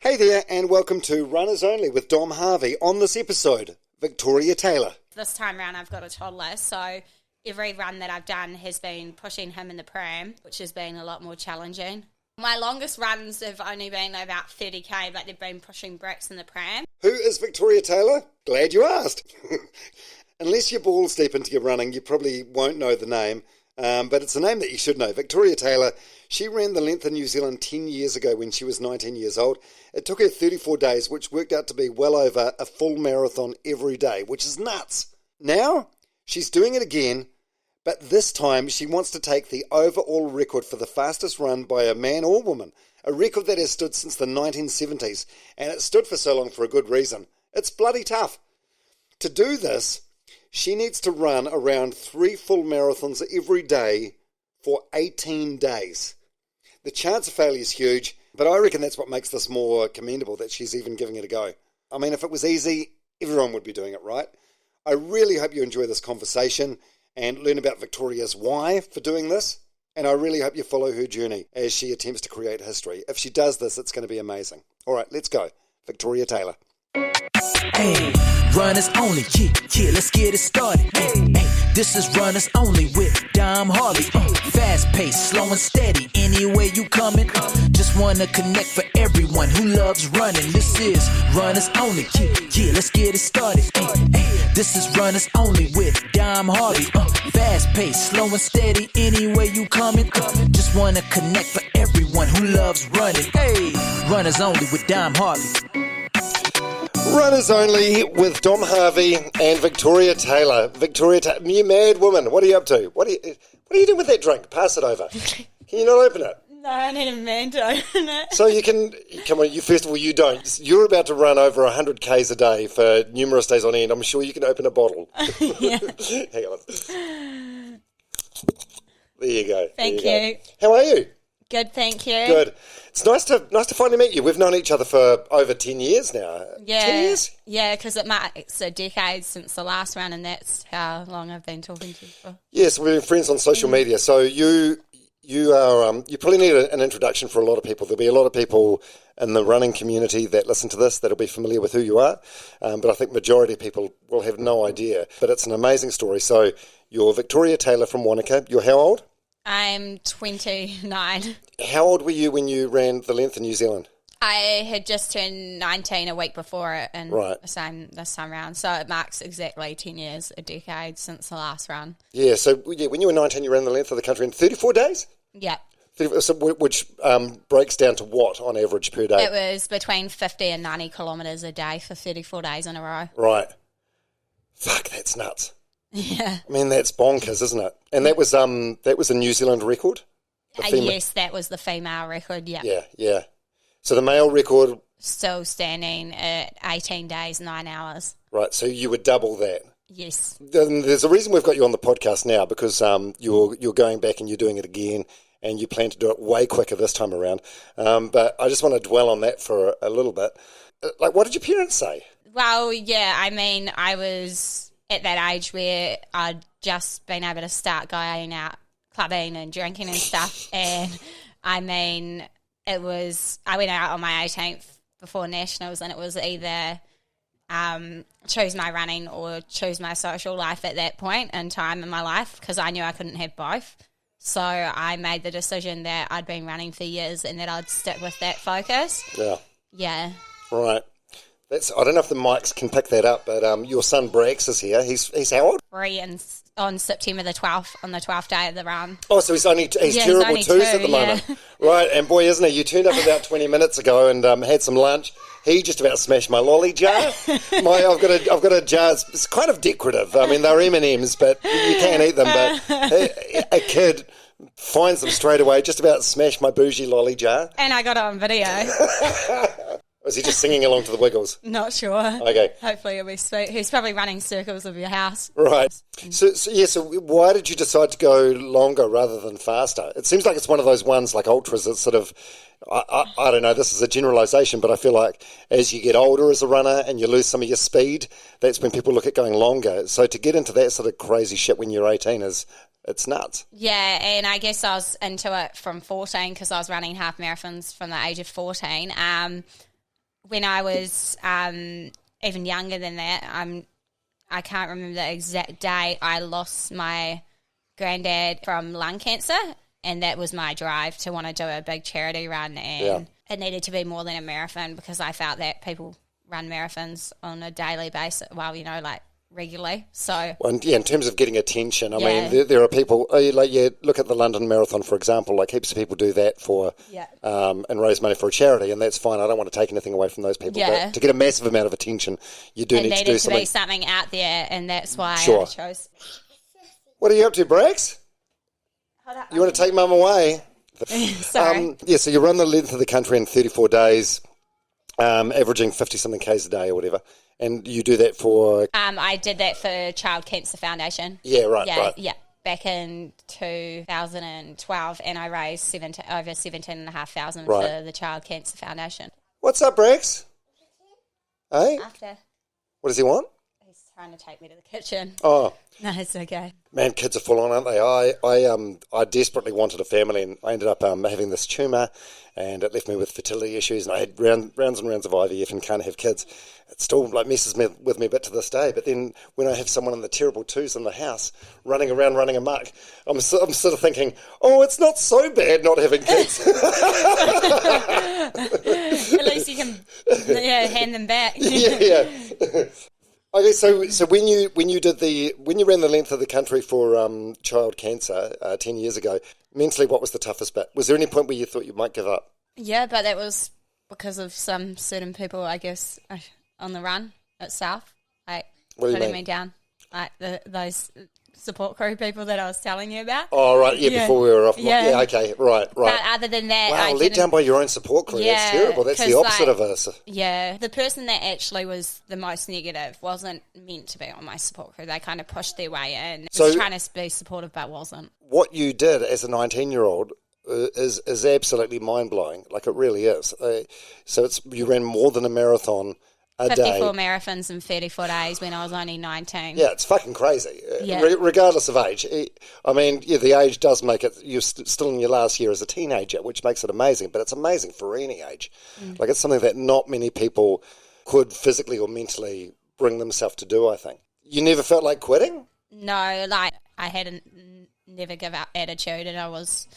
Hey there, and welcome to Runners Only with Dom Harvey. On this episode, Victoria Taylor. This time round I've got a toddler, so every run that I've done has been pushing him in the pram, which has been a lot more challenging. My longest runs have only been about 30k, but they've been pushing bricks in the pram. Who is Victoria Taylor? Glad you asked. Unless you're balls deep into your running, you probably won't know the name, but it's a name that you should know. Victoria Taylor, she ran the length in New Zealand 10 years ago when she was 19 years old. It took her 34 days, which worked out to be well over a full marathon every day, which is nuts. Now, she's doing it again, but this time she wants to take the overall record for the fastest run by a man or woman, a record that has stood since the 1970s, and it stood for so long for a good reason. It's bloody tough. To do this, she needs to run around 3 full marathons every day for 18 days. The chance of failure is huge, but I reckon that's what makes this more commendable, that she's even giving it a go. I mean, if it was easy, everyone would be doing it, right? I really hope you enjoy this conversation and learn about Victoria's why for doing this, and I really hope you follow her journey as she attempts to create history. If she does this, it's going to be amazing. All right, let's go. Victoria Taylor. Hey, runners only, yeah, let's get it started. Hey, this is runners only with Dom Harvey. Fast paced, slow and steady, anywhere you coming. Just wanna connect for everyone who loves running. This is runners only, yeah, let's get it started. Hey, this is runners only with Dom Harvey. Fast paced, slow and steady, anywhere you coming. Just wanna connect for everyone who loves running. Hey, runners only with Dom Harvey. Runners Only with Dom Harvey and Victoria Taylor. Victoria Taylor, you mad woman, what are you up to? What are you doing with that drink? Pass it over. Can you not open it? No, I need a man to open it. So you can, come on, first of all, you don't. You're about to run over 100 Ks a day for numerous days on end. I'm sure you can open a bottle. Yeah. Hang on. There you go. Thank you. How are you? Good, thank you. Good. It's nice to finally meet you. We've known each other for over 10 years now. Yeah. 10 years? Yeah, because it marks a decade since the last round, and that's how long I've been talking to you for. Yes, we've been friends on social media. So you probably need an introduction for a lot of people. There'll be a lot of people in the running community that listen to this that'll be familiar with who you are, but I think majority of people will have no idea. But it's an amazing story. So you're Victoria Taylor from Wanaka. You're how old? I'm 29. How old were you when you ran the length in New Zealand? I had just turned 19 a week before it, and Right. this time round. So it marks exactly 10 years, a decade since the last run. Yeah, so when you were 19, you ran the length of the country in 34 days? Yeah. So, which breaks down to what on average per day? It was between 50 and 90 kilometres a day for 34 days in a row. Right. Fuck, that's nuts. Yeah. I mean, that's bonkers, isn't it? And that was a New Zealand record? Yes, that was the female record, yeah. Yeah. So the male record... Still standing at 18 days, 9 hours. Right, so you would double that. Yes. There's a reason we've got you on the podcast now, because you're going back and you're doing it again, and you plan to do it way quicker this time around. But I just want to dwell on that for a little bit. Like, what did your parents say? Well, yeah, I mean, I was at that age where I'd just been able to start going out clubbing and drinking and stuff, and I mean, I went out on my 18th before Nationals, and it was either choose my running or choose my social life at that point in time in my life, because I knew I couldn't have both. So I made the decision that I'd been running for years and that I'd stick with that focus. Yeah. Right. I don't know if the mics can pick that up, but your son Brax is here. He's how old? 3 and on September the 12th, on the 12th day of the run. Oh, so he's terrible twos at the moment. Right, and boy, isn't he? You turned up about 20 minutes ago and had some lunch. He just about smashed my lolly jar. I've got a jar. It's kind of decorative. I mean, they're M&Ms, but you can't eat them. But a kid finds them straight away. Just about smashed my bougie lolly jar. And I got it on video. Was he just singing along to the Wiggles? Not sure. Okay. Hopefully it'll be sweet. He's probably running circles of your house. Right. So why did you decide to go longer rather than faster? It seems like it's one of those ones like ultras that sort of, I don't know, this is a generalisation, but I feel like as you get older as a runner and you lose some of your speed, that's when people look at going longer. So to get into that sort of crazy shit when you're 18 it's nuts. Yeah, and I guess I was into it from 14 because I was running half marathons from the age of 14. when I was even younger than that, I can't remember the exact date, I lost my granddad from lung cancer, and that was my drive to want to do a big charity run, and it needed to be more than a marathon because I felt that people run marathons on a daily basis, well, you know, like regularly. So, well, yeah, in terms of getting attention, I mean, there are people, look at the London Marathon, for example, like heaps of people do that for, and raise money for a charity, and that's fine. I don't want to take anything away from those people, but to get a massive amount of attention, you do need to do something. It needed to be something out there, and that's why I chose. What are you up to, Brax? Hold up. You want to take Mum away? Sorry. So you run the length of the country in 34 days, averaging 50-something Ks a day or whatever. And you do that for... I did that for Child Cancer Foundation. Yeah, right. Back in 2012, and I raised over 17,500 for the Child Cancer Foundation. What's up, Brax? Hey? After. What does he want? He's trying to take me to the kitchen. Oh. No, it's okay. Man, kids are full on, aren't they? I desperately wanted a family, and I ended up having this tumour, and it left me with fertility issues, and I had rounds and rounds of IVF and can't have kids. It still messes with me a bit to this day. But then when I have someone in the terrible twos in the house running around, running amok, I'm sort of thinking, oh, it's not so bad not having kids. At least you can hand them back. yeah. Okay, so when you ran the length of the country for child cancer 10 years ago, mentally, what was the toughest bit? Was there any point where you thought you might give up? Yeah, but that was because of some certain people, I guess, on the run itself, like putting me down, like those support crew people that I was telling you about. Oh, right, before we were off. Yeah, okay, right. But other than that, wow, let down by your own support crew. That's terrible. That's the opposite of us. Yeah, the person that actually was the most negative wasn't meant to be on my support crew. They kind of pushed their way in. So, was trying to be supportive, but wasn't. What you did as a 19-year-old is absolutely mind-blowing. Like, it really is. So you ran more than a marathon a 54 day. marathons in 34 days when I was only 19. Yeah, it's fucking crazy, regardless of age. I mean, the age does make it, you're still in your last year as a teenager, which makes it amazing, but it's amazing for any age. Like, it's something that not many people could physically or mentally bring themselves to do, I think. You never felt like quitting? No, like, I had a never give up attitude, and I was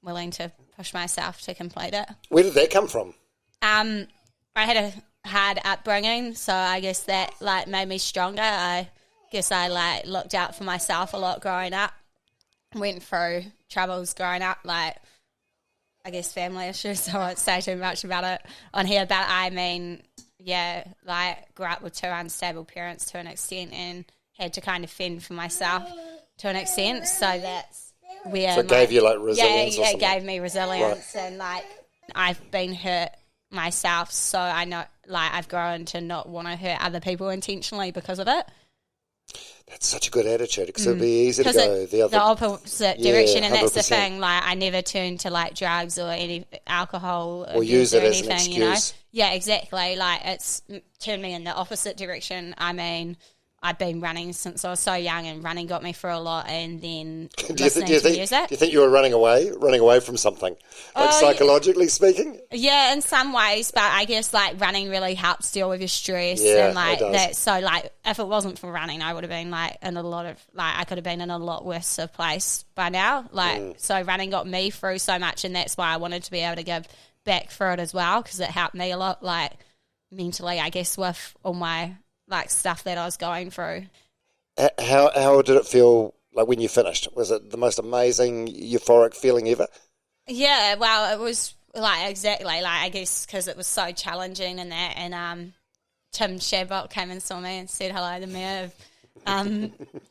willing to push myself to complete it. Where did that come from? I had a hard upbringing, so I guess that like made me stronger. I guess I like looked out for myself a lot growing up. Went through troubles growing up, like I guess family issues. So I won't say too much about it on here, but I mean, like grew up with two unstable parents to an extent, and had to kind of fend for myself to an extent. So that's where it gave you like resilience. Yeah, it gave me resilience, and like I've been hurt myself, so I know, like, I've grown to not want to hurt other people intentionally because of it. That's such a good attitude, because it'd be easy to go the opposite direction, and 100%. That's the thing. Like, I never turned to like drugs or any alcohol or use it as anything, an excuse. You know? Yeah, exactly. Like, it's turned me in the opposite direction. I mean, I've been running since I was so young, and running got me through a lot, and then listening to music. Do you think you were running away from something, like psychologically speaking? Yeah, in some ways, but I guess like running really helps deal with your stress, and like that. So like, if it wasn't for running, I would have been like in a lot of I could have been in a lot worse of place by now. Like, so running got me through so much, and that's why I wanted to be able to give back for it as well, because it helped me a lot, like mentally, I guess, with all my like stuff that I was going through. How did it feel like when you finished? Was it the most amazing, euphoric feeling ever? Yeah, well, it was like exactly, like I guess because it was so challenging and that, and Tim Shabot came and saw me and said hello to me.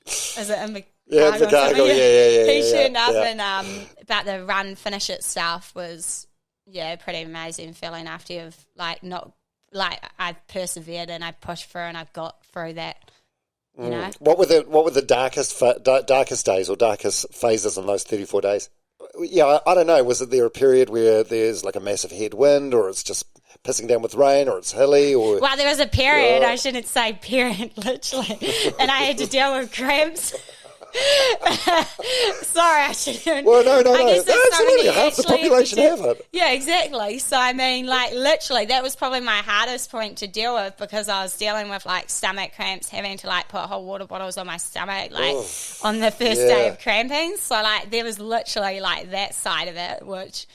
Is it in the Chicago? Yeah. He turned up, and about the run finish itself was pretty amazing feeling after you've like not. Like, I've persevered and I pushed through and I've got through that, you know. What were the darkest days or darkest phases in those 34 days? Yeah, I don't know. Was it there a period where there's like a massive headwind, or it's just pissing down with rain, or it's hilly? Or well, there was a period, I shouldn't say period, literally, and I had to deal with cramps. Sorry, I shouldn't. Well, no. Guess there's so Absolutely, many half the actually population have it. Yeah, exactly. So, I mean, like, literally, that was probably my hardest point to deal with because I was dealing with, like, stomach cramps, having to, like, put whole water bottles on my stomach, like, on the first day of cramping. So, like, there was literally, like, that side of it, which,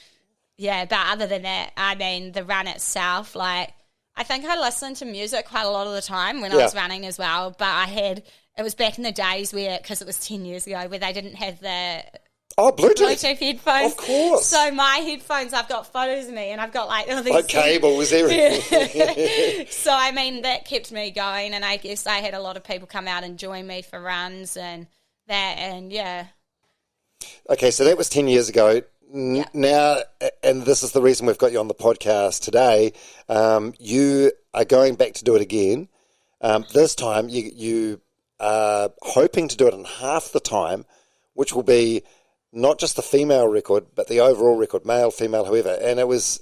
yeah, but other than that, I mean, the run itself, like, I think I listened to music quite a lot of the time when I was running as well, but it was back in the days where, because it was 10 years ago, where they didn't have the Bluetooth headphones. Of course. So my headphones, I've got photos of me and I've got like all these... Like cables, everything. So, I mean, that kept me going, and I guess I had a lot of people come out and join me for runs and that, and yeah. Okay, so that was 10 years ago. Now, and this is the reason we've got you on the podcast today, you are going back to do it again. This time you are hoping to do it in half the time, which will be not just the female record, but the overall record, male, female, whoever. And it was,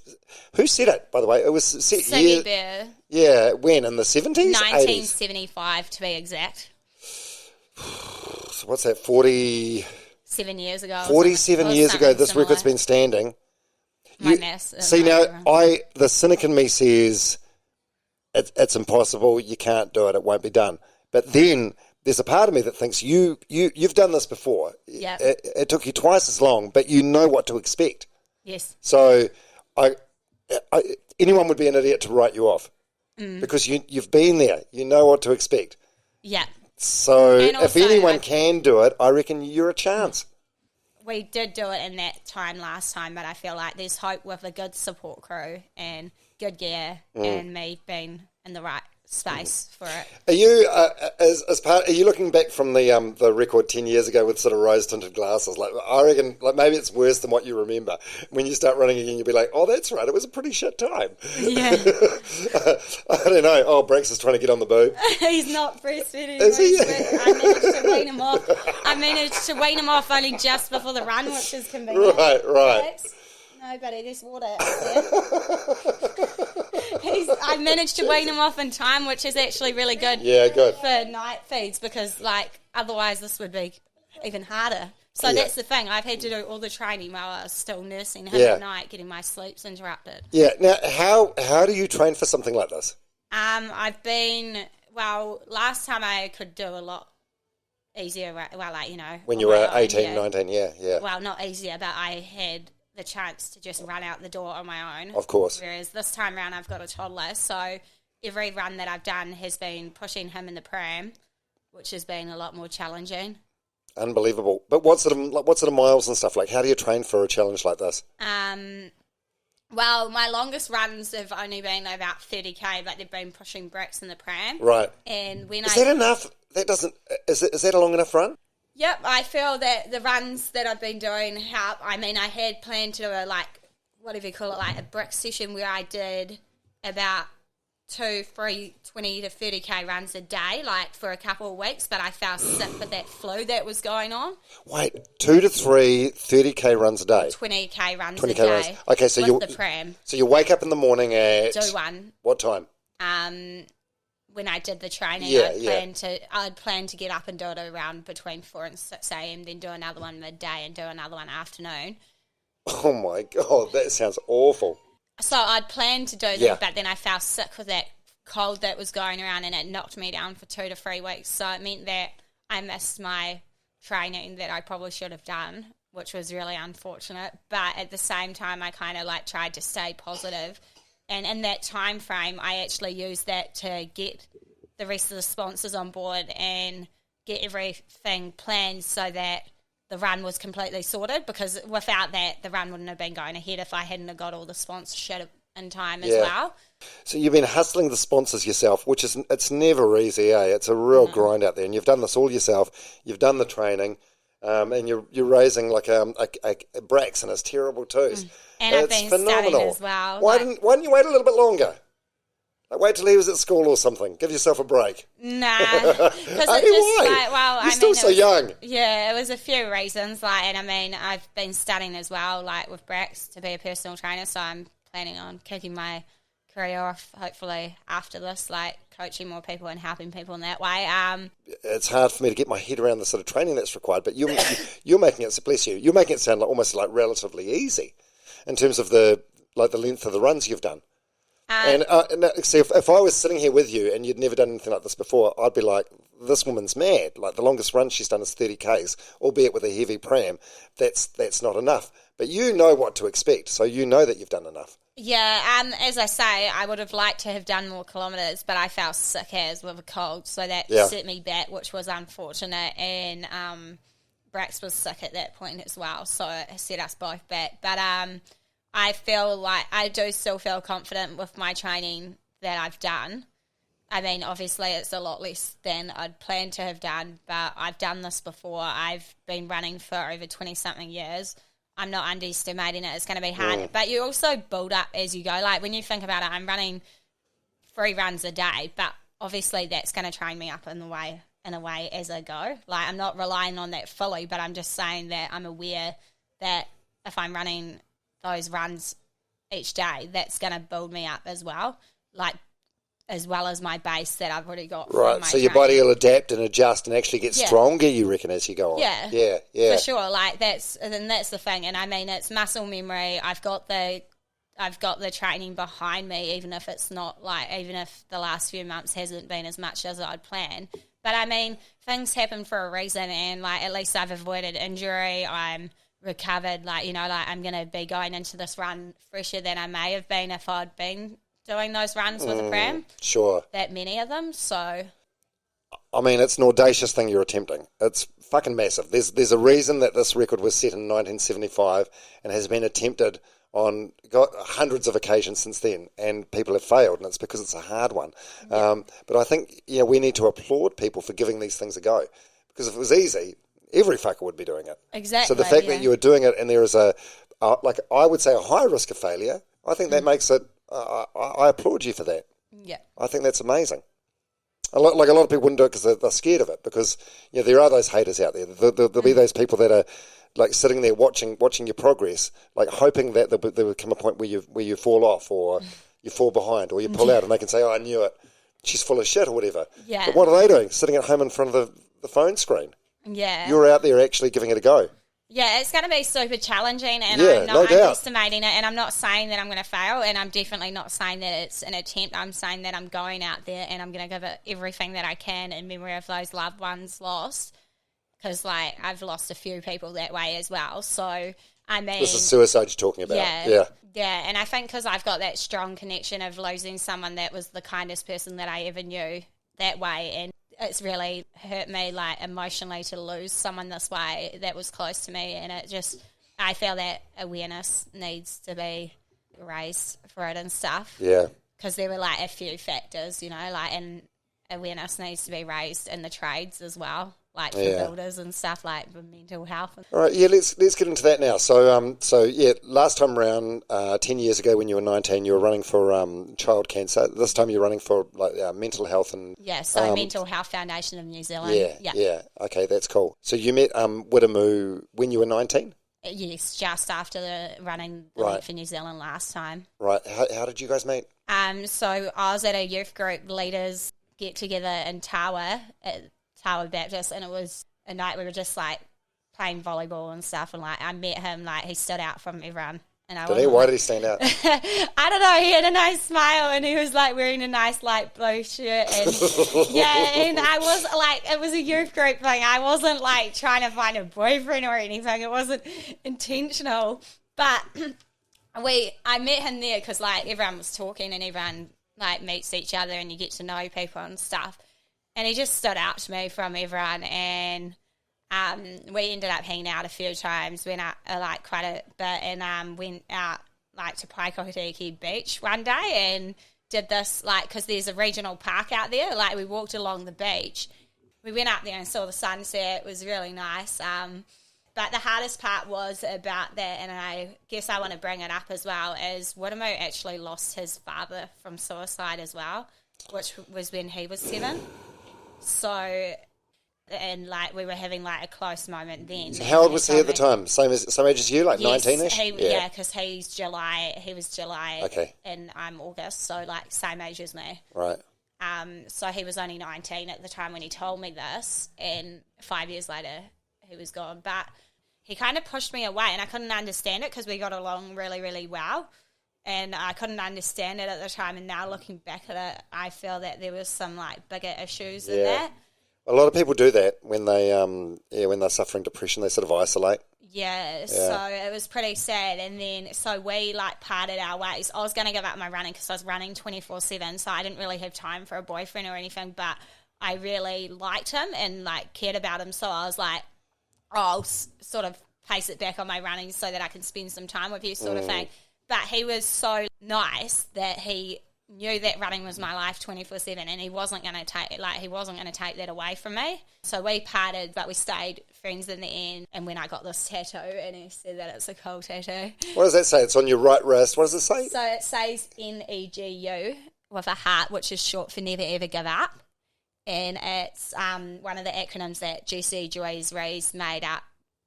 who said it, by the way? It was set Cindy Bear. Yeah, when? In the 70s? 1975 to be exact. So what's that, 40... 7 years ago. 47 years ago, this record's been standing. My maths. See, now, the cynic in me says it's impossible, you can't do it, it won't be done. But then there's a part of me that thinks you've done this before. Yeah. It took you twice as long, but you know what to expect. Yes. So anyone would be an idiot to write you off because you've been there. You know what to expect. Yeah. So if anyone can do it, I reckon you're a chance. We did do it in that time last time, but I feel like there's hope with a good support crew and good gear and me being in the right space for it. Are you are you looking back from the record 10 years ago with sort of rose tinted glasses? Like, I reckon, like, maybe it's worse than what you remember. When you start running again, you'll be like, oh, that's right, it was a pretty shit time. Yeah. I don't know. Oh, Breaks is trying to get on the boob. He's not breastfeeding. Is he? I managed to wean him off. I managed to wean him off only just before the run, which is convenient. Right. No, buddy, there's water out there. I managed to wean him off in time, which is actually really good. Yeah, good. For night feeds, because like otherwise this would be even harder. So that's the thing. I've had to do all the training while I was still nursing him at night, getting my sleeps interrupted. Yeah. Now, how do you train for something like this? Last time I could do a lot easier. Well, like, you know, when you were 18, 19, yeah. Well, not easier, but I had the chance to just run out the door on my own. Of course. Whereas this time around I've got a toddler, so every run that I've done has been pushing him in the pram, which has been a lot more challenging. Unbelievable. But what sort of miles and stuff? Like, how do you train for a challenge like this? Well, my longest runs have only been about 30k, but they've been pushing bricks in the pram. Right. And is that enough? Is that a long enough run? Yep, I feel that the runs that I've been doing help. I mean, I had planned to do whatever you call it, like a brick session where I did about 2, 3, 20 to 30k runs a day, like for a couple of weeks, but I fell sick with that flu that was going on. Wait, 2 to 3 30k runs a day? 20k runs 20k a day. Runs. Okay, so with the pram. So you wake up in the morning at... Do one. What time? When I did the training, I'd plan to get up and do it around between 4 and 6 a.m, then do another one midday and do another one afternoon. Oh my God, that sounds awful. So I'd planned to do that, but then I fell sick with that cold that was going around and it knocked me down for 2 to 3 weeks. So it meant that I missed my training that I probably should have done, which was really unfortunate. But at the same time, I kind of tried to stay positive. And in that time frame, I actually used that to get the rest of the sponsors on board and get everything planned so that the run was completely sorted, because without that, the run wouldn't have been going ahead if I hadn't have got all the sponsorship in time as well. So you've been hustling the sponsors yourself, which it's never easy, eh? It's a real grind out there, and you've done this all yourself. You've done the training, and you're raising like a Brax and his terrible twos. And I've been studying as well. Why didn't you wait a little bit longer? Wait till he was at school or something. Give yourself a break. Nah, because you're still so young. Yeah, it was a few reasons. And I mean, I've been studying as well, with Brax to be a personal trainer. So I'm planning on kicking my career off, hopefully, after this, like coaching more people and helping people in that way. It's hard for me to get my head around the sort of training that's required, but you're making it, bless you, you're making it sound like almost like relatively easy in terms of the length of the runs you've done. See, if I was sitting here with you and you'd never done anything like this before, I'd be like, this woman's mad. Like, the longest run she's done is 30 Ks, albeit with a heavy pram. That's not enough. But you know what to expect, so you know that you've done enough. Yeah, as I say, I would have liked to have done more kilometres, but I felt sick with a cold, so that set me back, which was unfortunate. And Brax was sick at that point as well, so it set us both back. But I feel like I do still feel confident with my training that I've done. I mean, obviously it's a lot less than I'd planned to have done, but I've done this before. I've been running for over 20-something years. I'm not underestimating it. It's going to be hard. But you also build up as you go. Like, when you think about it, I'm running 3 runs a day, but obviously that's going to train me up in a way as I go. Like, I'm not relying on that fully, but I'm just saying that I'm aware that if I'm running those runs each day, that's going to build me up as well, like as well as my base that I've already got. Right, from my so your body will adapt and adjust and actually get stronger, you reckon, as you go on. Yeah, for sure. Like, that's the thing. And I mean, it's muscle memory. I've got the training behind me, even if it's not even if the last few months hasn't been as much as I'd planned. But I mean, things happen for a reason, and like, at least I've avoided injury. I'm recovered, I'm going to be going into this run fresher than I may have been if I'd been doing those runs with a pram. Sure. That many of them, so... I mean, it's an audacious thing you're attempting. It's fucking massive. There's a reason that this record was set in 1975 and has been attempted on hundreds of occasions since then, and people have failed, and it's because it's a hard one. Yeah. But I think we need to applaud people for giving these things a go, because if it was easy, every fucker would be doing it. Exactly. So the fact that you were doing it and there is I would say, a high risk of failure, I think that makes it, I applaud you for that. Yeah. I think that's amazing. A lot of people wouldn't do it because they're scared of it, because there are those haters out there. There'll be those people that are like sitting there watching your progress, like hoping that there would come a point where you fall off, or you fall behind, or you pull out, and they can say, "Oh, I knew it. She's full of shit," or whatever. Yeah. But what are they doing? Sitting at home in front of the phone screen. Yeah. You're out there actually giving it a go. Yeah, it's going to be super challenging, and I'm not underestimating it, and I'm not saying that I'm going to fail, and I'm definitely not saying that it's an attempt. I'm saying that I'm going out there and I'm going to give it everything that I can in memory of those loved ones lost, because, I've lost a few people that way as well. So, I mean... This is suicide you're talking about. Yeah, and I think because I've got that strong connection of losing someone that was the kindest person that I ever knew that way, and it's really hurt me, emotionally, to lose someone this way that was close to me, and I feel that awareness needs to be raised for it and stuff. Yeah. Because there were, a few factors, and awareness needs to be raised in the trades as well, for builders and stuff, for mental health. All right, let's get into that now. So, last time around, 10 years ago when you were 19, you were running for child cancer. This time you're running for mental health and... Yeah, so Mental Health Foundation of New Zealand. Yeah. Okay, that's cool. So you met Widdamoo when you were 19? Yes, just after running the length for New Zealand last time. Right. How did you guys meet? So I was at a youth group leaders get together in Tawa at Tawa Baptist, and it was a night we were just playing volleyball and stuff, and I met him, he stood out from everyone. And did he? Why did he stand out? I don't know. He had a nice smile, and he was wearing a nice light blue shirt, and and I was it was a youth group thing. I wasn't trying to find a boyfriend or anything. It wasn't intentional, but I met him there because everyone was talking, and everyone meets each other, and you get to know people and stuff. And he just stood out to me from everyone, and we ended up hanging out a few times, went out quite a bit, and went out to Paikotiki Beach one day and did this because there's a regional park out there. We walked along the beach. We went up there and saw the sunset. It was really nice. But the hardest part was about that, and I guess I want to bring it up as well, is Widdamoo actually lost his father from suicide as well, which was when he was 7. So And like we were having like a close moment then. So how old was he at the time? Same age as you, like 19-ish? Yeah, because he was July, Okay. and I'm August, so like same age as me. Right. So he was only 19 at the time when he told me this, and 5 years later he was gone. But he kind of pushed me away, and I couldn't understand it because we got along really, really well, and I couldn't understand it at the time. And now looking back at it, I feel that there was some like bigger issues in that. A lot of people do that when they're suffering depression. They sort of isolate. Yeah, so it was pretty sad. And then, so we like parted our ways. I was going to give up my running because I was running 24/7, so I didn't really have time for a boyfriend or anything, but I really liked him and like cared about him. So I was like, I'll sort of pace it back on my running so that I can spend some time with you sort of thing. But he was so nice that he knew that running was my life 24/7, and he wasn't going to take that away from me. So we parted, but we stayed friends in the end. And when I got this tattoo, and he said that it's a cool tattoo. What does that say? It's on your right wrist. What does it say? So it says NEGU with a heart, which is short for never ever give up. And it's one of the acronyms that Jessie Joyce Rees made up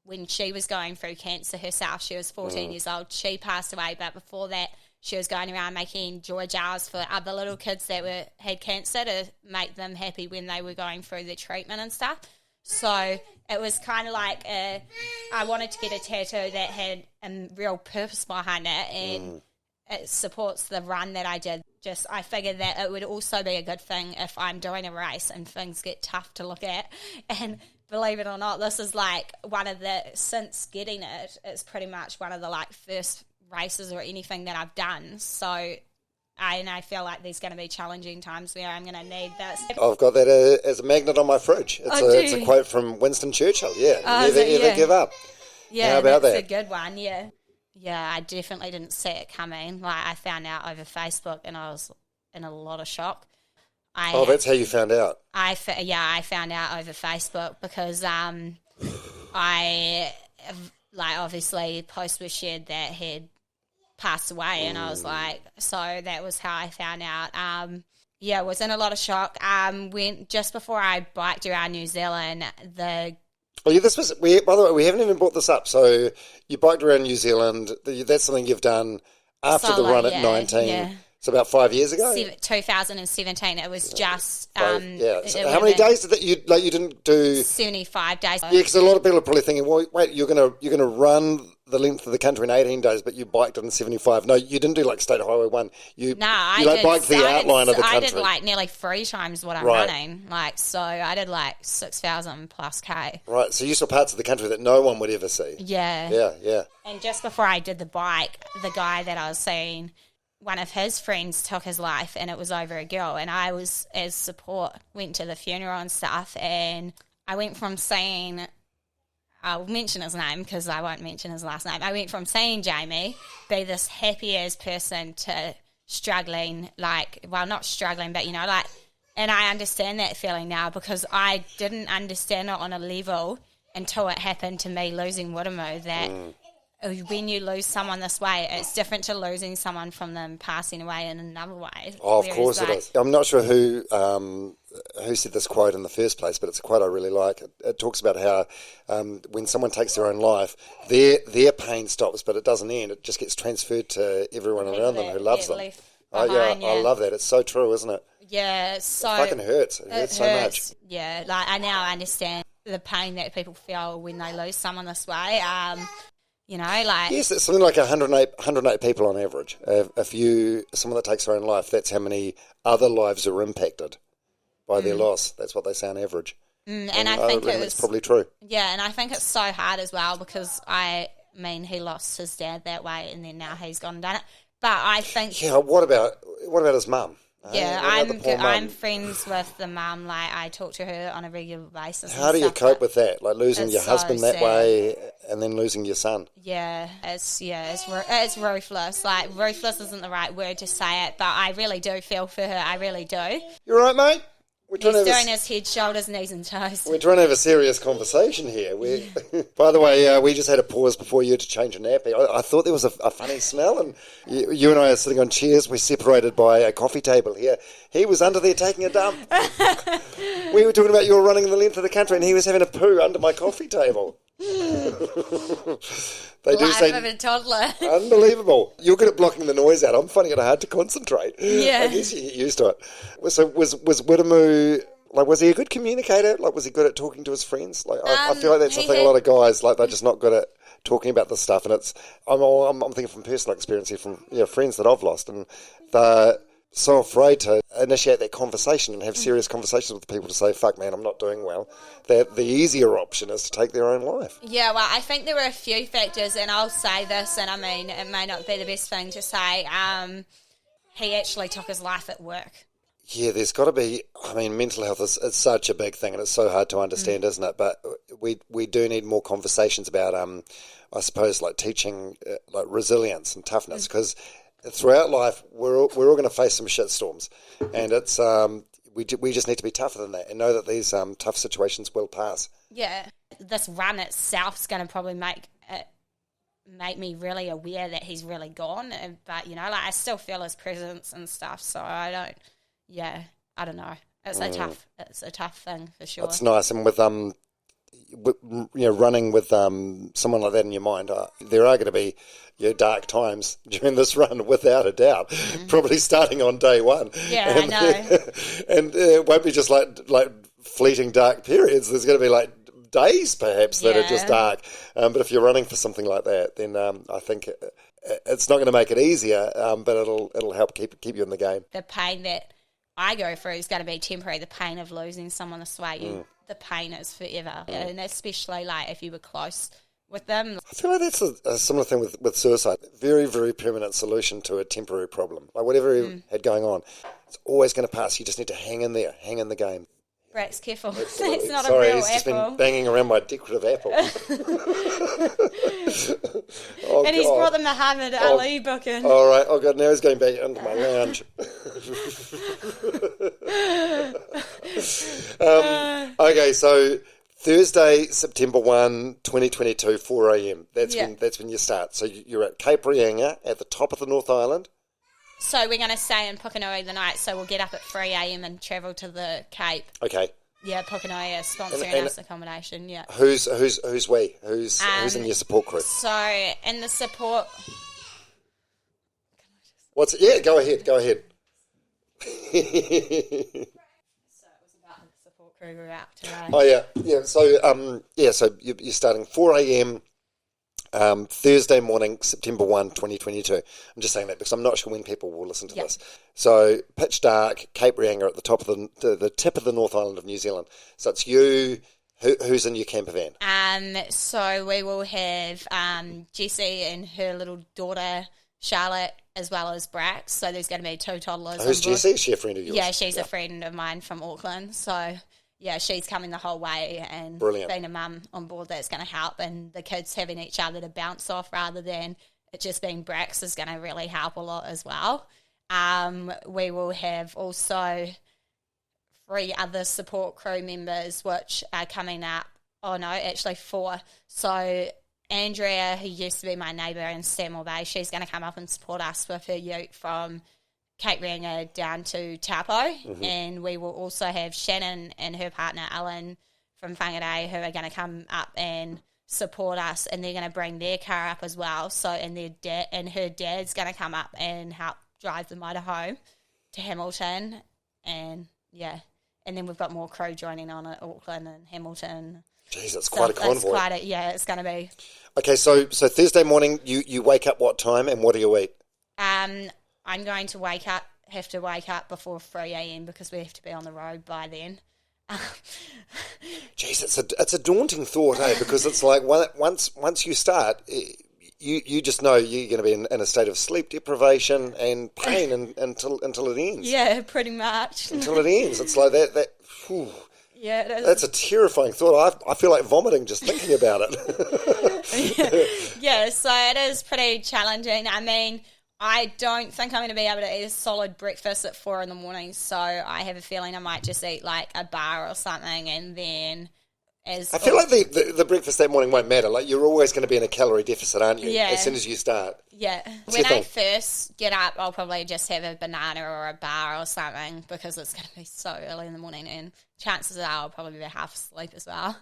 when she was going through cancer herself. She was 14 years old. She passed away, but before that, she was going around making joy jars for other little kids that had cancer to make them happy when they were going through the treatment and stuff. So it was kind of like I wanted to get a tattoo that had a real purpose behind it, and it supports the run that I did. Just I figured that it would also be a good thing if I'm doing a race and things get tough to look at. And believe it or not, this is like since getting it, it's pretty much one of the like first races or anything that I've done. So I feel like there's going to be challenging times where I'm going to need this. I've got that as a magnet on my fridge. It's a quote from Winston Churchill. Yeah, never ever give up. Yeah, how about that's that? a good one. Yeah, I definitely didn't see it coming. Like I found out over Facebook, and I was in a lot of shock. That's how you found out. I found out over Facebook because obviously post was shared that he'd passed away, and I was like, so that was how I found out. Was in a lot of shock. When just before I biked around New Zealand, by the way, we haven't even brought this up. So you biked around New Zealand. That's something you've done after the run at 19. Yeah. So about 5 years ago? 2017. It was just... So how many days did you didn't do... 75 days. Yeah, because a lot of people are probably thinking, well, wait, you're gonna run the length of the country in 18 days, but you biked it in 75. No, you didn't do like State Highway 1. I biked the outline of the country. I did like nearly 3 times what I'm running. So I did like 6,000 plus K. Right, so you saw parts of the country that no one would ever see. Yeah. Yeah. And just before I did the bike, the guy that I was seeing... one of his friends took his life, and it was over a girl, and I was, as support, went to the funeral and stuff, and I went from saying, I'll mention his name because I won't mention his last name, I went from seeing Jamie be this happy-as person to struggling, not struggling, but, and I understand that feeling now because I didn't understand it on a level until it happened to me losing Wiremu, that... when you lose someone this way, it's different to losing someone from them passing away in another way. Oh, of course it is. I'm not sure who said this quote in the first place, but it's a quote I really like. It talks about how when someone takes their own life, their pain stops, but it doesn't end. It just gets transferred to everyone around them who loves them. I love that. It's so true, isn't it? Yeah, so... It fucking hurts. It hurts so much. Yeah, I now understand the pain that people feel when they lose someone this way. Yes, it's something like 108 people on average. Someone that takes their own life, that's how many other lives are impacted by their loss. That's what they say on average. And I think it's probably true. Yeah, and I think it's so hard as well because he lost his dad that way, and then now he's gone and done it. But I think what about his mum? Yeah, I'm friends with the mum. I talk to her on a regular basis. How do you cope with that? Like losing your husband that way, and then losing your son. Yeah, it's ruthless. Like ruthless isn't the right word to say it, but I really do feel for her. I really do. You all right, mate? He's doing his head, shoulders, knees and toes. We're trying to have a serious conversation here. By the way, we just had a pause before you to change a nappy. I thought there was a funny smell, and you and I are sitting on chairs. We're separated by a coffee table here. He was under there taking a dump. We were talking about you were running the length of the country, and he was having a poo under my coffee table. They do say, of a toddler. Unbelievable. You're good at blocking the noise out. I'm finding it hard to concentrate. Yeah. I guess you get used to it. So was Widemu, like, was he a good communicator? Like, was he good at talking to his friends? Like, I feel like that's the thing. A lot of guys, like, they're just not good at talking about this stuff. And I'm thinking from personal experience here, from friends that I've lost, and they're so afraid to initiate that conversation and have serious conversations with people to say, fuck man, I'm not doing well, that the easier option is to take their own life. Yeah, well, I think there were a few factors, and I'll say this, and I mean, it may not be the best thing to say, he actually took his life at work. Yeah, there's got to be, I mean, mental health is such a big thing, and it's so hard to understand, isn't it? But we do need more conversations about, I suppose, like teaching like resilience and toughness, because throughout life, we're all going to face some shitstorms, and it's we just need to be tougher than that and know that these tough situations will pass. Yeah, this run itself is going to probably make me really aware that he's really gone, but like I still feel his presence and stuff. So I don't know. It's a tough thing for sure. It's nice, and with running with someone like that in your mind, there are going to be dark times during this run, without a doubt. Probably starting on day one. Yeah, and, I know. And it won't be just like fleeting dark periods. There's going to be like days perhaps that are just dark. But if you're running for something like that, then I think it's not going to make it easier, but it'll help keep you in the game. The pain that I go through is going to be temporary. The pain of losing someone this way, the pain is forever, and especially like if you were close with them. I feel like that's a similar thing with suicide. Very, very permanent solution to a temporary problem. Like whatever he had going on, it's always going to pass. You just need to hang in there, hang in the game. Brax, careful. Absolutely. It's not Sorry, a real he's just apple. been banging around my decorative apple. And he's brought them the Muhammad Ali book in. All right. Oh, God, now he's going back into my lounge. Okay, so Thursday, September 1, 2022, 4 a.m. That's when you start. So you're at Cape Reinga at the top of the North Island. So we're going to stay in Pukenui the night, so we'll get up at 3 a.m. and travel to the Cape. Okay. Yeah, Pukenui is sponsoring us accommodation, yeah. Who's we? Who's in your support crew? So, in the support... Yeah, go ahead. So it was about the support crew we're out today. Oh, yeah. So you're starting 4 a.m., Thursday morning, September 1, 2022. I'm just saying that because I'm not sure when people will listen to this. So pitch dark, Cape Reinga at the top of the tip of the North Island of New Zealand. So it's you. Who's in your camper van? So we will have Jessie and her little daughter Charlotte, as well as Brax. So there's going to be 2 toddlers. Who's Jessie? Is she a friend of yours? Yeah, she's a friend of mine from Auckland. So yeah, she's coming the whole way, and being a mum on board, that's going to help. And the kids having each other to bounce off rather than it just being Brax is going to really help a lot as well. We will have also 3 other support crew members which are coming up. Oh no, actually 4. So Andrea, who used to be my neighbour in Stanmore Bay, she's going to come up and support us with her ute from Cape Reinga down to Taupo, and we will also have Shannon and her partner Ellen from Whangarei who are going to come up and support us, and they're going to bring their car up as well. So, and her dad's going to come up and help drive the motor home to Hamilton, and then we've got more crew joining on at Auckland and Hamilton. Jeez, that's quite a convoy. It's going to be. Okay, so Thursday morning, you wake up what time and what do you eat? I'm going to have to wake up before 3 a.m. because we have to be on the road by then. Jeez, it's a daunting thought, eh? Because it's like once you start, you just know you're going to be in a state of sleep deprivation and pain until it ends. Yeah, pretty much. Until it ends. It's like that. Whew. Yeah, it is. That's a terrifying thought. I feel like vomiting just thinking about it. Yeah, so it is pretty challenging. I mean, I don't think I'm going to be able to eat a solid breakfast at 4 a.m, so I have a feeling I might just eat like a bar or something, and then I feel like the breakfast that morning won't matter. Like, you're always going to be in a calorie deficit, aren't you? Yeah. As soon as you start. Yeah. What's When your I thing? first get up, I'll probably just have a banana or a bar or something because it's going to be so early in the morning, and chances are I'll probably be half asleep as well.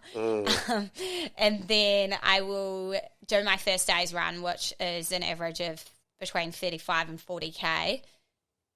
And then I will do my first day's run, which is an average of between 35 and 40K.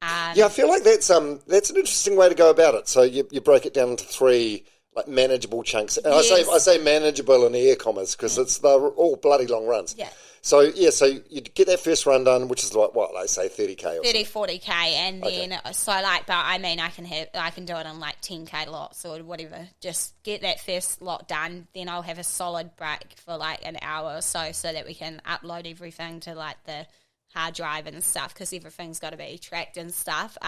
Yeah, I feel like that's an interesting way to go about it. So you break it down into 3 like manageable chunks. And Yes. I say manageable in air commas because they're all bloody long runs. Yeah. So you get that first run done, which is like what, like say 30K or 30, something. 40K, and then so like, but I mean, I can do it in like 10K lots or whatever. Just get that first lot done, then I'll have a solid break for like an hour or so that we can upload everything to like the hard drive and stuff because everything's got to be tracked and stuff.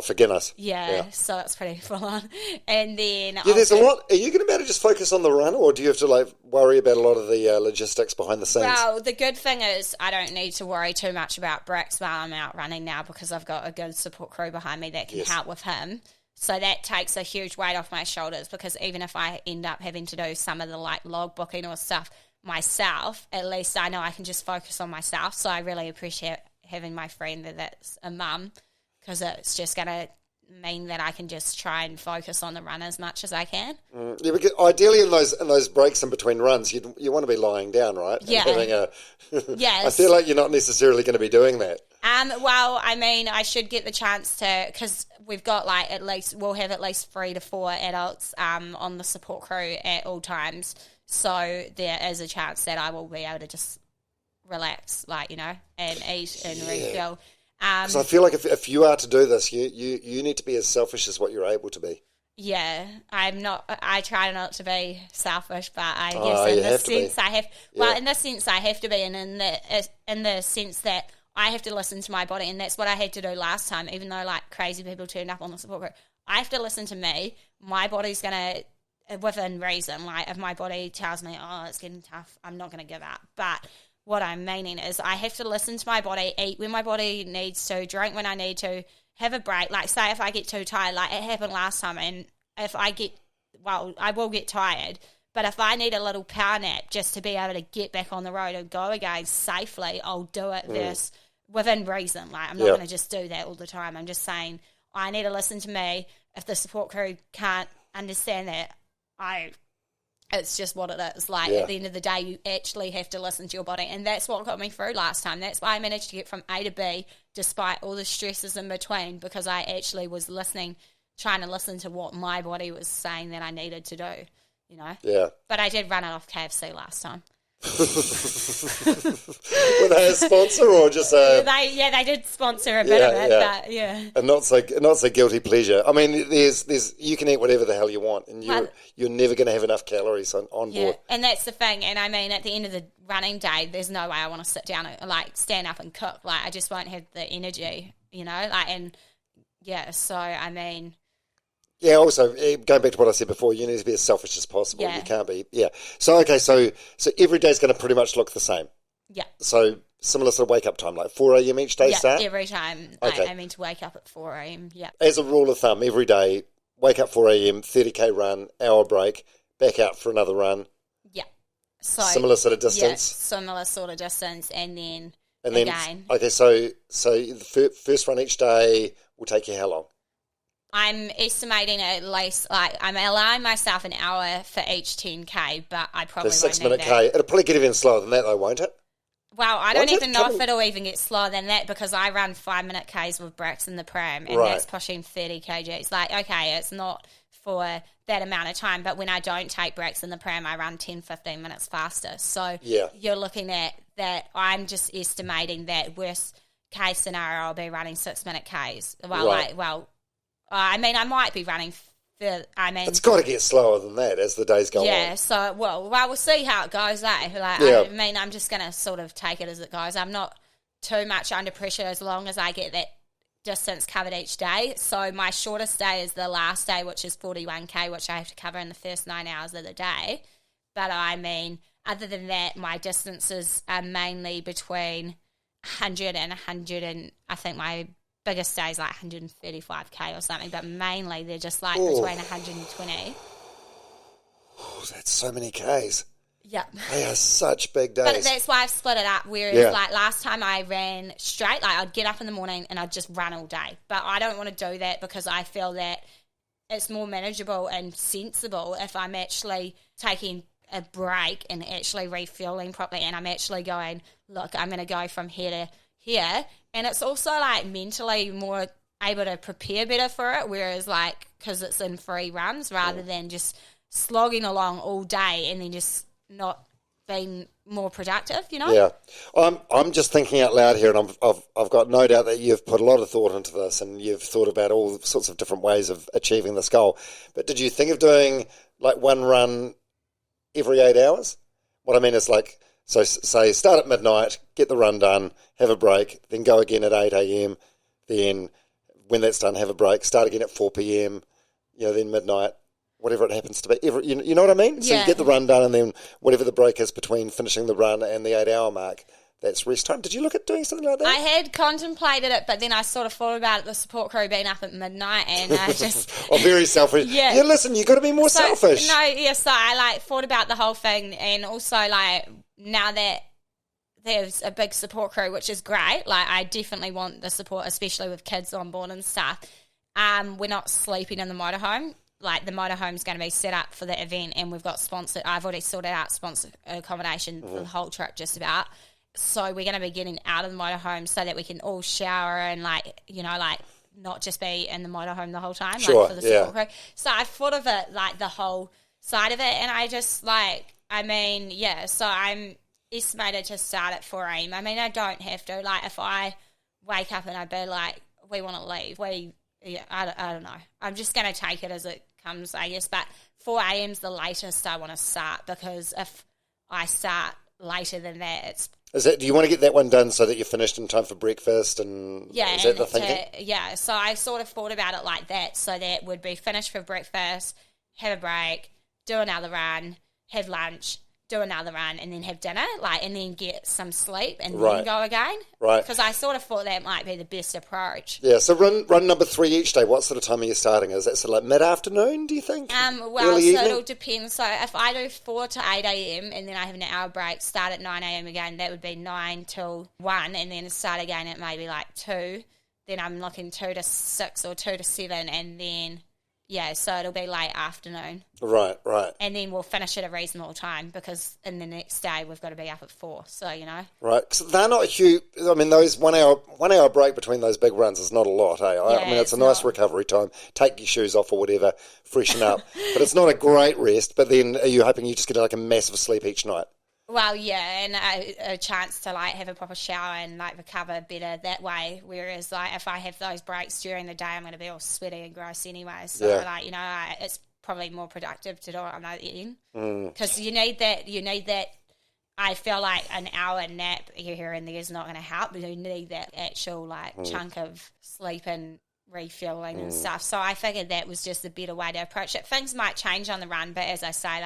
For Guinness. Yeah, so it's pretty full on. And then There's a lot. Are you going to be able to just focus on the run, or do you have to like worry about a lot of the logistics behind the scenes? Well, the good thing is I don't need to worry too much about Brax while I'm out running now because I've got a good support crew behind me that can help with him. So that takes a huge weight off my shoulders because even if I end up having to do some of the like log booking or stuff myself, at least I know I can just focus on myself. So I really appreciate having my friend that's a mum because it's just going to mean that I can just try and focus on the run as much as I can. Yeah, because ideally in those breaks in between runs, you want to be lying down, right? And Yeah. having Yes. I feel like you're not necessarily going to be doing that. Well, I mean, I should get the chance to, because we've got like we'll have at least 3 to 4 adults on the support crew at all times. So there is a chance that I will be able to just relax, like, and eat and refill. Because I feel like if you are to do this, you need to be as selfish as what you're able to be. Yeah, I'm not. I try not to be selfish, but I Oh, guess you in have this to be. sense I have. Yeah. Well, in this sense I have to be, and in the sense that I have to listen to my body, and that's what I had to do last time. Even though like crazy people turned up on the support group, I have to listen to me. My body's gonna, within reason. Like if my body tells me, "Oh, it's getting tough," I'm not gonna give up. But what I'm meaning is I have to listen to my body, eat when my body needs to, drink when I need to, have a break. Like, say if I get too tired, like it happened last time, and if I get, I will get tired, but if I need a little power nap just to be able to get back on the road and go again safely, I'll do it within reason. Like, I'm not going to just do that all the time. I'm just saying I need to listen to me. If the support crew can't understand that, it's just what it is. Like, at the end of the day, you actually have to listen to your body. And that's what got me through last time. That's why I managed to get from A to B despite all the stresses in between, because I actually was trying to listen to what my body was saying that I needed to do, Yeah. But I did run it off KFC last time. Were they a sponsor or just a... They did sponsor a bit of it, but yeah. A not so guilty pleasure. I mean, there's you can eat whatever the hell you want, and you're never going to have enough calories on board. And that's the thing. And I mean, at the end of the running day, there's no way I want to sit down and like stand up and cook. Like, I just won't have the energy, So I mean. Yeah, also, going back to what I said before, you need to be as selfish as possible. Yeah. You can't be, So, okay, so every day's going to pretty much look the same. Yeah. So, similar sort of wake-up time, like 4 a.m. each day start? Yeah, every time. Okay. I mean to wake up at 4 a.m., yeah. As a rule of thumb, every day, wake up 4 a.m., 30K run, hour break, back out for another run. Yeah. So Similar sort of distance? Yeah, similar sort of distance, and then again. Okay, so the first run each day will take you how long? I'm estimating at least, like, I'm allowing myself an hour for each 10K, but I probably So won't need 6-minute that. K. It'll probably get even slower than that, though, won't it? Well, I don't Won't it? even know Come if on. it'll even get slower than that, because I run 5-minute Ks with Brax in the pram, and Right. that's pushing 30 kgs. Like, okay, it's not for that amount of time, but when I don't take Brax in the pram, I run 10, 15 minutes faster. So you're looking at that. I'm just estimating that worst case scenario, I'll be running 6-minute Ks. Well, Right. I mean, I might be running It's got to get slower than that as the days go on. yeah, so, we'll see how it goes, eh? Like, Yeah. I mean, I'm just going to sort of take it as it goes. I'm not too much under pressure as long as I get that distance covered each day. So my shortest day is the last day, which is 41K, which I have to cover in the first 9 hours of the day. But I mean, other than that, my distances are mainly between 100 and 100 and I think my biggest day is like 135k or something, but mainly they're just like between 120. Oh, that's so many Ks. Yeah. They are such big days. But that's why I've split it up, whereas like last time I ran straight, like I'd get up in the morning and I'd just run all day. But I don't want to do that because I feel that it's more manageable and sensible if I'm actually taking a break and actually refueling properly, and I'm actually going, look, I'm going to go from here to here. And it's also like mentally more able to prepare better for it, whereas like because it's in free runs rather than just slogging along all day and then just not being more productive, you know? Yeah. I'm just thinking out loud here, and I've got no doubt that you've put a lot of thought into this and you've thought about all sorts of different ways of achieving this goal. But did you think of doing like one run every 8 hours? What I mean is like, so say start at midnight, get the run done, have a break, then go again at 8 a.m, then when that's done, have a break, start again at 4 p.m, then midnight, whatever it happens to be. You know what I mean? So you get the run done, and then whatever the break is between finishing the run and the 8 hour mark, that's rest time. Did you look at doing something like that? I had contemplated it, but then I sort of thought about it, the support crew being up at midnight, and I just... Oh, very selfish. Yeah, listen, you've got to be more selfish. No, yeah, so I like thought about the whole thing, and also like now that there's a big support crew, which is great, like I definitely want the support, especially with kids on board and stuff. We're not sleeping in the motorhome. Like the motorhome's going to be set up for the event, and we've got I've already sorted out sponsored accommodation for the whole trip just about. So we're going to be getting out of the motorhome so that we can all shower and like not just be in the motorhome the whole time, sure, like for the support crew. So I thought of it like the whole side of it, and I just so I'm estimated to start at 4 a.m. I mean, I don't have to. Like if I wake up and I'd be like, we want to leave, I don't know. I'm just going to take it as it comes, I guess. But 4 a.m. is the latest I want to start, because if I start later than that, do you want to get that one done so that you're finished in time for breakfast? And yeah, is that the thinking? Yeah, so I sort of thought about it like that, so that would be finished for breakfast, have a break, do another run, have lunch, do another run, and then have dinner, and then get some sleep and then go again. Right. Because I sort of thought that might be the best approach. Yeah, so run number 3 each day, what sort of time are you starting? Is that sort of like mid-afternoon, do you think? Early evening? It'll depend. So if I do 4 to 8 a.m. and then I have an hour break, start at 9 a.m. again, that would be 9 till 1, and then start again at maybe like 2. Then I'm looking 2 to 6 or 2 to 7, and then... Yeah, so it'll be late afternoon. Right. And then we'll finish at a reasonable time, because in the next day we've got to be up at 4, so, Right, so they're not huge. I mean, those 1 hour break between those big runs is not a lot, eh? I mean, it's a nice recovery time. Take your shoes off or whatever, freshen up. But it's not a great rest, but then are you hoping you just get like a massive sleep each night? Well, yeah, and a chance to have a proper shower and recover better that way. Whereas if I have those breaks during the day, I'm going to be all sweaty and gross anyway. So it's probably more productive to do it on that end, because you need that. I feel like an hour nap here and there is not going to help, but you need that actual chunk of sleep and refueling and stuff. So I figured that was just a better way to approach it. Things might change on the run, but as I say,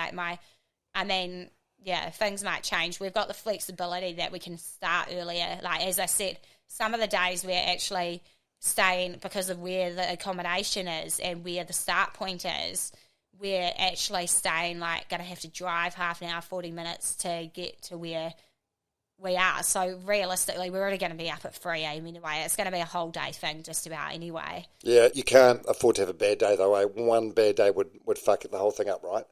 things might change. We've got the flexibility that we can start earlier. Like, as I said, some of the days we're actually staying, because of where the accommodation is and where the start point is, we're actually staying, going to have to drive half an hour, 40 minutes to get to where we are. So realistically, we're already going to be up at 3 a.m. anyway. It's going to be a whole day thing just about anyway. Yeah, you can't afford to have a bad day, though. One bad day would fuck the whole thing up, right?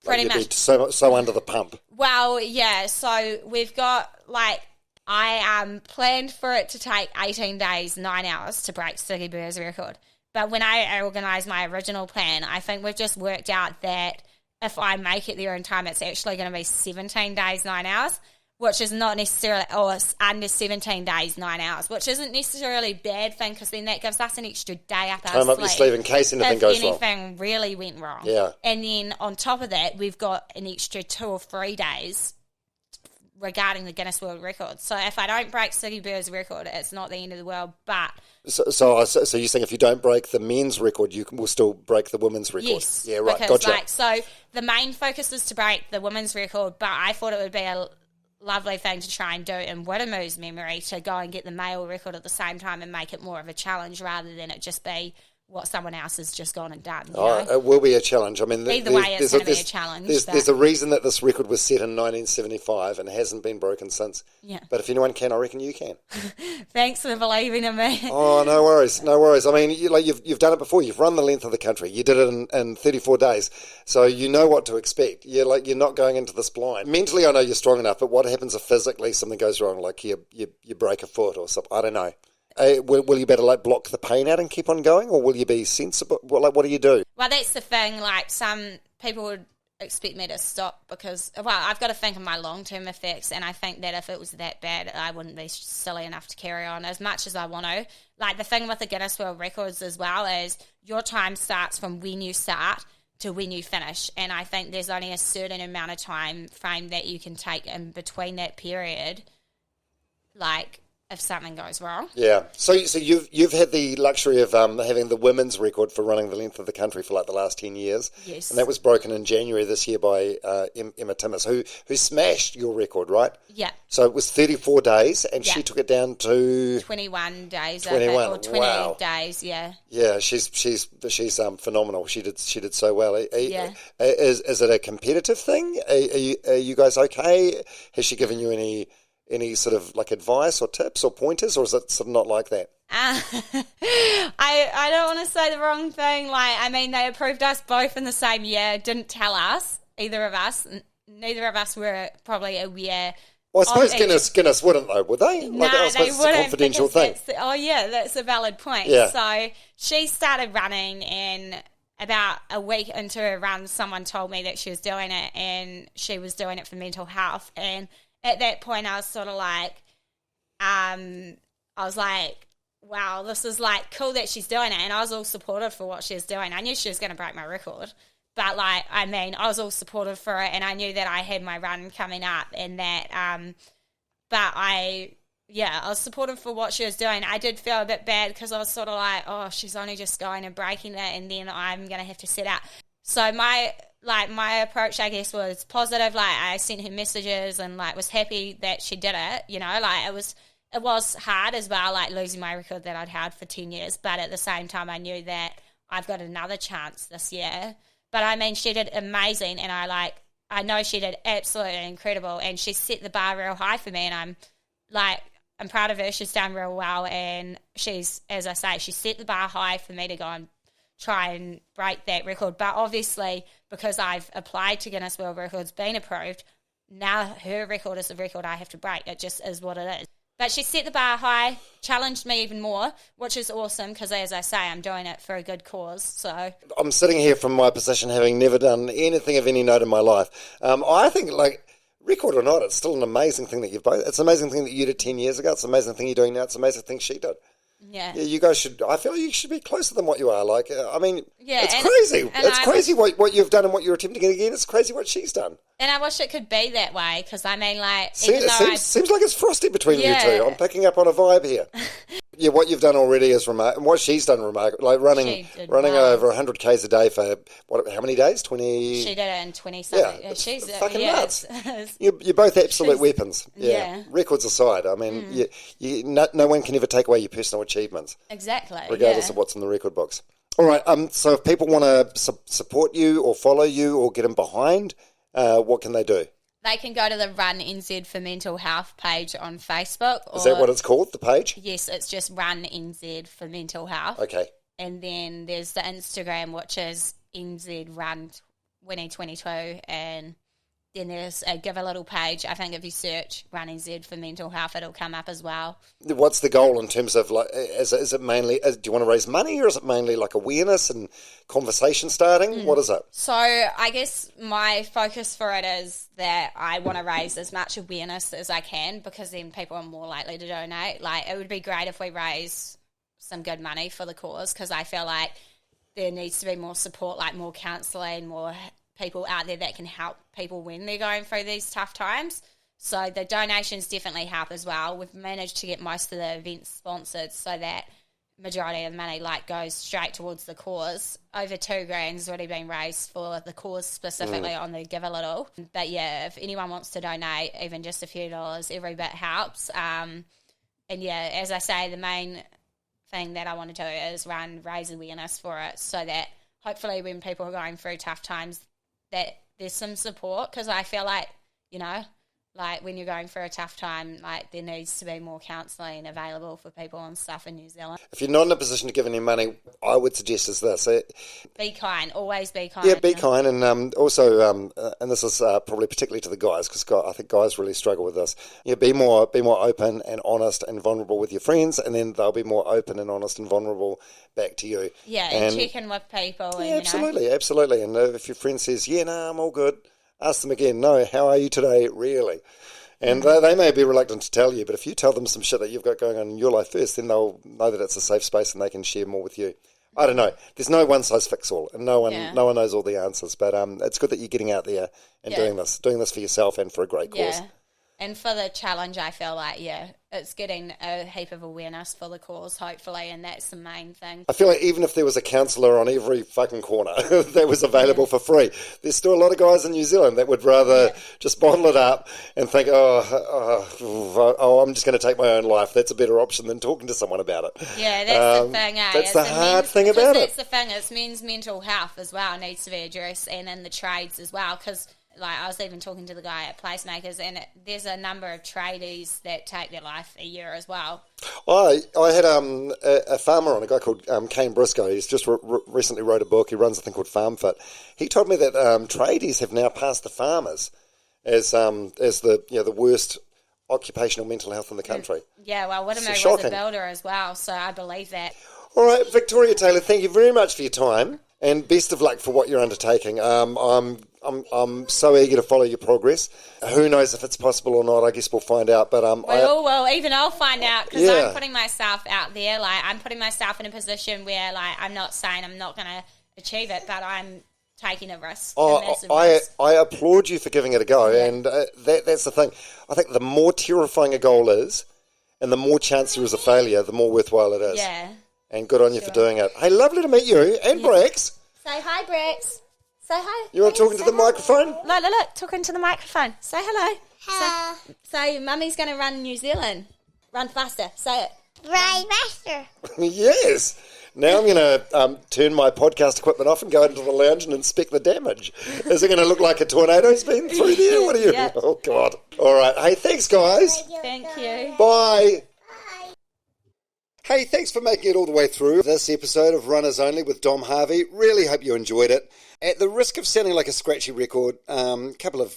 Pretty much. Be so under the pump. Well, yeah, so we've got, I planned for it to take 18 days, 9 hours to break Siggy Burr's record. But when I organised my original plan, I think we've just worked out that if I make it there in time, it's actually going to be 17 days, 9 hours, which is not necessarily, or it's under 17 days, 9 hours, which isn't necessarily a bad thing, because then that gives us an extra day up our sleeve. Time up your sleeve in case anything goes wrong. If anything really went wrong. Yeah. And then on top of that, we've got an extra 2 or 3 days regarding the Guinness World Record. So if I don't break Siggy Burr's record, it's not the end of the world, but... So you're saying if you don't break the men's record, you will still break the women's record? Yes. Yeah, right, because, gotcha. so the main focus is to break the women's record, but I thought it would be lovely thing to try and do in Widamoo's memory, to go and get the male record at the same time and make it more of a challenge rather than it just be what someone else has just gone and done. You know? It will be a challenge. I mean, either way, it's going to be a challenge. There's a reason that this record was set in 1975 and hasn't been broken since. Yeah. But if anyone can, I reckon you can. Thanks for believing in me. Oh, no worries, no worries. I mean, you've done it before. You've run the length of the country. You did it in 34 days, so you know what to expect. You're not going into this blind. Mentally, I know you're strong enough, but what happens if physically something goes wrong, like you break a foot or something? I don't know. Will you better block the pain out and keep on going, or will you be sensible? What do you do? Well, that's the thing. Like, some people would expect me to stop because, well, I've got to think of my long-term effects, and I think that if it was that bad, I wouldn't be silly enough to carry on as much as I want to. Like, the thing with the Guinness World Records as well is your time starts from when you start to when you finish, and I think there's only a certain amount of time frame that you can take in between that period, like, if something goes wrong. Yeah. So you've had the luxury of having the women's record for running the length of the country for like the last 10 years. Yes. And that was broken in January this year by Emma Timmis, who smashed your record, right? Yeah. So it was 34 days, and she took it down to 21 days, 21. I think, or 28 wow. days. Yeah. Yeah, she's phenomenal. She did so well. Yeah. Is it a competitive thing? Are you guys okay? Has she given you any sort of like advice or tips or pointers, or is it sort of not like that? I don't want to say the wrong thing. Like, I mean, they approved us both in the same year, didn't tell us, either of us. Neither of us were probably aware. Well, I suppose Guinness wouldn't, though, would they? No, I suppose they wouldn't. It's a confidential thing. That's a valid point. Yeah. So she started running, and about a week into her run, someone told me that she was doing it, and she was doing it for mental health. And at that point, I was sort of like, I was like, wow, this is like cool that she's doing it. And I was all supportive for what she was doing. I knew she was going to break my record. But like, I mean, I was all supportive for it, and I knew that I had my run coming up, and that, but I was supportive for what she was doing. I did feel a bit bad because I was sort of like, oh, she's only just going and breaking it, and then I'm going to have to set out. So my approach, I guess, was positive. Like, I sent her messages and like was happy that she did it. You know, like it was hard as well, like losing my record that I'd had for 10 years. But at the same time, I knew that I've got another chance this year. But I mean, she did amazing, and I know she did absolutely incredible, and she set the bar real high for me, and I'm proud of her. She's done real well, and she's, as I say, she set the bar high for me to go and try and break that record. But obviously, because I've applied to Guinness World Records, been approved, now her record is the record I have to break. It just is what it is. But she set the bar high, challenged me even more, which is awesome because, as I say, I'm doing it for a good cause. So I'm sitting here from my position, having never done anything of any note in my life. I think, like, record or not, it's still an amazing thing that you've both. It's an amazing thing that you did 10 years ago. It's an amazing thing you're doing now. It's an amazing thing she did. Yeah, you guys should. I feel like you should be closer than what you are. Like, I mean, it's crazy. And it's crazy what you've done and what you're attempting again. It's crazy what she's done. And I wish it could be that way because I mean, like, seems like it's frosty between you two. I'm picking up on a vibe here. Yeah, what you've done already is remarkable. And what she's done remarkable. Like running over 100 k's a day for how many days? 20. She did it in 20 something. Yeah, she's fucking nuts. You're both absolute weapons. Yeah. Records aside, I mean, no one can ever take away your personal achievements. Exactly. Regardless of what's in the record books. All right. So if people want to support you or follow you or get in behind, what can they do? They can go to the Run NZ for Mental Health page on Facebook. Is that what it's called, the page? Yes, it's just Run NZ for Mental Health. Okay. And then there's the Instagram, which is NZ Run 2022, and then there's a Give a Little page. I think if you search Run NZ for Mental Health, it'll come up as well. What's the goal in terms of, like, is it mainly, do you want to raise money, or is it mainly like awareness and conversation starting? What is it? So I guess my focus for it is that I want to raise as much awareness as I can, because then people are more likely to donate. Like, it would be great if we raise some good money for the cause, because I feel like there needs to be more support, like more counselling, more people out there that can help people when they're going through these tough times. So the donations definitely help as well. We've managed to get most of the events sponsored so that majority of the money goes straight towards the cause. Over $2,000 has already been raised for the cause specifically on the Give a Little. But yeah, if anyone wants to donate, even just a few dollars, every bit helps. And yeah, as I say, the main thing that I want to do is raise awareness for it, so that hopefully when people are going through tough times, that there's some support. Because I feel like, when you're going through a tough time, there needs to be more counselling available for people and stuff in New Zealand. If you're not in a position to give any money, I would suggest is this. Be kind. Always be kind. Yeah, be kind. And also, and this is probably particularly to the guys, because I think guys really struggle with this. Yeah, be more open and honest and vulnerable with your friends, and then they'll be more open and honest and vulnerable back to you. Yeah, and check in with people. Yeah, absolutely. And if your friend says, yeah, no, I'm all good, ask them again, no, how are you today, really? And they may be reluctant to tell you, but if you tell them some shit that you've got going on in your life first, then they'll know that it's a safe space and they can share more with you. I don't know. There's no one-size-fits-all, and no one knows all the answers. But it's good that you're getting out there and doing this for yourself and for a great cause. Yeah. And for the challenge, I feel like, it's getting a heap of awareness for the cause, hopefully, and that's the main thing. I feel like even if there was a counsellor on every fucking corner that was available for free, there's still a lot of guys in New Zealand that would rather just bottle it up and think, I'm just going to take my own life. That's a better option than talking to someone about it. Yeah, that's the thing, eh? That's the hard thing about it. That's the thing. It's men's mental health as well needs to be addressed, and in the trades as well, because I was even talking to the guy at Placemakers, and there's a number of tradies that take their life a year as well. I had a farmer on, a guy called Kane Briscoe. He's just recently wrote a book. He runs a thing called Farm Fit. He told me that tradies have now passed the farmers as the worst occupational mental health in the country. Yeah, well, Widamo was a builder as well, so I believe that. All right, Victoria Taylor, thank you very much for your time, and best of luck for what you're undertaking. I'm so eager to follow your progress. Who knows if it's possible or not? I guess we'll find out. But even I'll find out, because I'm putting myself out there. I'm putting myself in a position where I'm not saying I'm not going to achieve it, but I'm taking a risk. I applaud you for giving it a go, and that's the thing. I think the more terrifying a goal is, and the more chance there is of failure, the more worthwhile it is. Yeah. And good on you for doing it. Hey, lovely to meet you, and Brax. Say hi, Brax. Say hi. You want to talk into the microphone? Look, talking to the microphone. Say hello. Hello. Say, Mummy's going to run New Zealand. Run faster. Say it. Run faster. Yes. Now I'm going to turn my podcast equipment off and go into the lounge and inspect the damage. Is it going to look like a tornado's been through there? What are you? Yep. Oh, God. All right. Hey, thanks, guys. Thank you. Bye. Hey, thanks for making it all the way through this episode of Runners Only with Dom Harvey. Really hope you enjoyed it. At the risk of sounding like a scratchy record, couple of,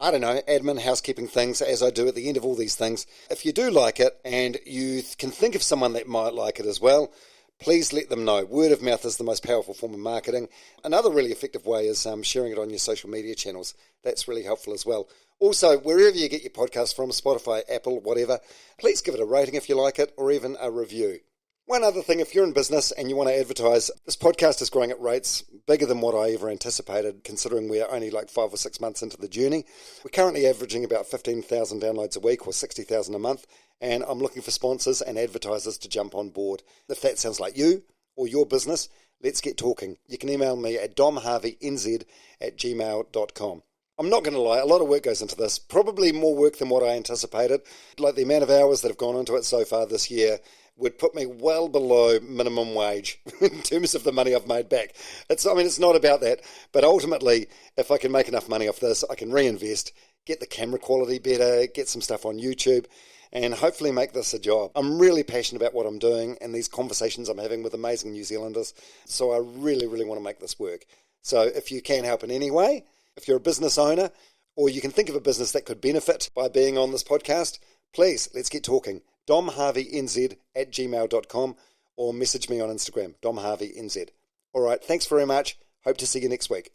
admin, housekeeping things, as I do at the end of all these things. If you do like it and you can think of someone that might like it as well, please let them know. Word of mouth is the most powerful form of marketing. Another really effective way is sharing it on your social media channels. That's really helpful as well. Also, wherever you get your podcast from, Spotify, Apple, whatever, please give it a rating if you like it, or even a review. One other thing, if you're in business and you want to advertise, this podcast is growing at rates bigger than what I ever anticipated, considering we're only 5 or 6 months into the journey. We're currently averaging about 15,000 downloads a week, or 60,000 a month, and I'm looking for sponsors and advertisers to jump on board. If that sounds like you or your business, let's get talking. You can email me at domharveynz@gmail.com. I'm not going to lie, a lot of work goes into this, probably more work than what I anticipated. The amount of hours that have gone into it so far this year would put me well below minimum wage in terms of the money I've made back. It's not about that, but ultimately, if I can make enough money off this, I can reinvest, get the camera quality better, get some stuff on YouTube, and hopefully make this a job. I'm really passionate about what I'm doing and these conversations I'm having with amazing New Zealanders, so I really, really want to make this work. So if you can help in any way, if you're a business owner, or you can think of a business that could benefit by being on this podcast, please, let's get talking. domharveynz@gmail.com, or message me on Instagram, domharveynz. All right, thanks very much. Hope to see you next week.